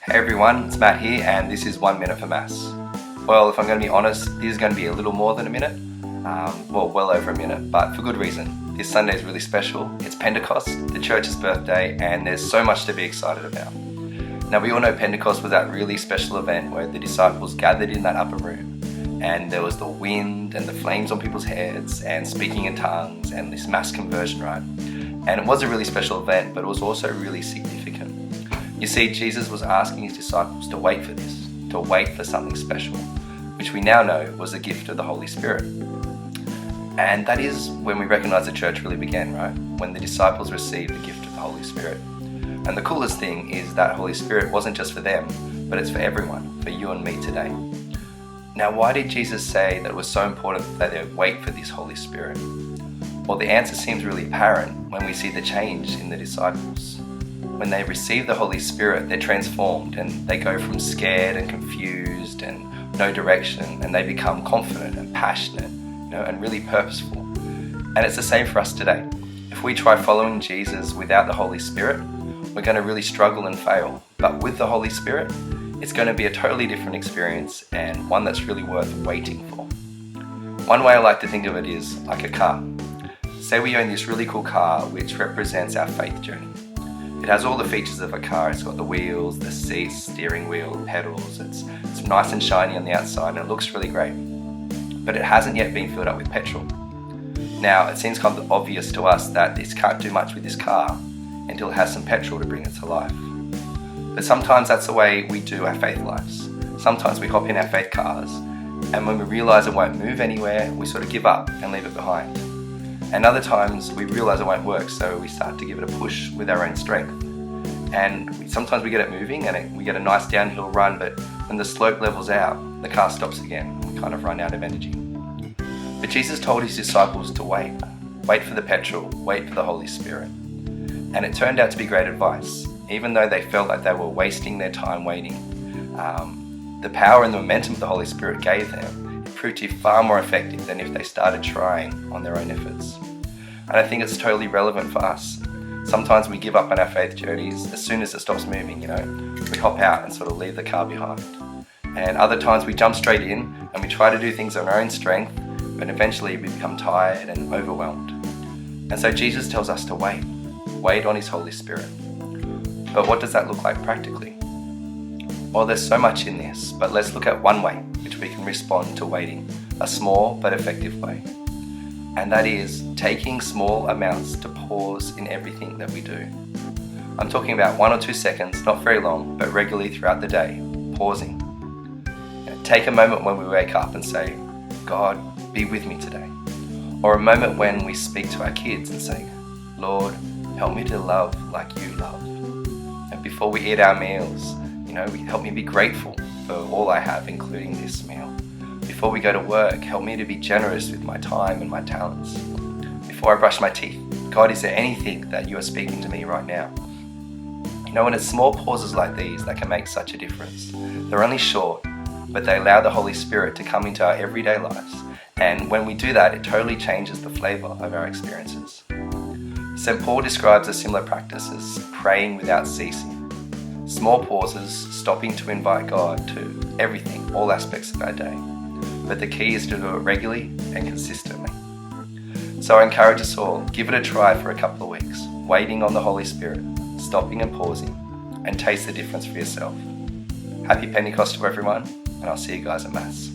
Hey everyone, it's Matt here and this is 1 minute for Mass. Well, if I'm going to be honest, this is going to be a little more than a minute. Well over a minute, but for good reason. This Sunday is really special. It's Pentecost, the church's birthday, and there's so much to be excited about. Now we all know Pentecost was that really special event where the disciples gathered in that upper room and there was the wind and the flames on people's heads and speaking in tongues and this mass conversion, right? And it was a really special event, but it was also really significant. You see, Jesus was asking his disciples to wait for this, to wait for something special, which we now know was the gift of the Holy Spirit. And that is when we recognize the church really began, right? When the disciples received the gift of the Holy Spirit. And the coolest thing is that Holy Spirit wasn't just for them, but it's for everyone, for you and me today. Now, why did Jesus say that it was so important that they wait for this Holy Spirit? Well, the answer seems really apparent when we see the change in the disciples. When they receive the Holy Spirit, they're transformed and they go from scared and confused and no direction, and they become confident and passionate, and really purposeful. And it's the same for us today. If we try following Jesus without the Holy Spirit, we're going to really struggle and fail. But with the Holy Spirit, it's going to be a totally different experience and one that's really worth waiting for. One way I like to think of it is like a car. Say we own this really cool car which represents our faith journey. It has all the features of a car. It's got the wheels, the seats, steering wheel, pedals. It's nice and shiny on the outside and it looks really great. But it hasn't yet been filled up with petrol. Now, it seems kind of obvious to us that this can't do much with this car until it has some petrol to bring it to life. But sometimes that's the way we do our faith lives. Sometimes we hop in our faith cars, and when we realise it won't move anywhere, we sort of give up and leave it behind. And other times we realise it won't work, so we start to give it a push with our own strength. And sometimes we get it moving and we get a nice downhill run, but when the slope levels out, the car stops again. We kind of run out of energy. But Jesus told his disciples to wait. Wait for the petrol, wait for the Holy Spirit. And it turned out to be great advice. Even though they felt like they were wasting their time waiting, the power and the momentum the Holy Spirit gave them, it proved to be far more effective than if they started trying on their own efforts. And I think it's totally relevant for us. Sometimes we give up on our faith journeys as soon as it stops moving, we hop out and sort of leave the car behind. And other times we jump straight in and we try to do things on our own strength, but eventually we become tired and overwhelmed. And so Jesus tells us to wait on his Holy Spirit. But what does that look like practically? Well, there's so much in this, but let's look at one way which we can respond to waiting, a small but effective way. And that is taking small amounts to pause in everything that we do. I'm talking about 1 or 2 seconds, not very long, but regularly throughout the day, pausing. Take a moment when we wake up and say, God, be with me today. Or a moment when we speak to our kids and say, Lord, help me to love like you love. And before we eat our meals, help me be grateful for all I have, including this meal. Before we go to work, help me to be generous with my time and my talents. Before I brush my teeth, God, is there anything that you are speaking to me right now? And it's small pauses like these that can make such a difference. They're only short, but they allow the Holy Spirit to come into our everyday lives. And when we do that, it totally changes the flavour of our experiences. St. Paul describes a similar practice as praying without ceasing. Small pauses, stopping to invite God to everything, all aspects of our day. But the key is to do it regularly and consistently. So I encourage us all, give it a try for a couple of weeks, waiting on the Holy Spirit, stopping and pausing, and taste the difference for yourself. Happy Pentecost to everyone, and I'll see you guys at Mass.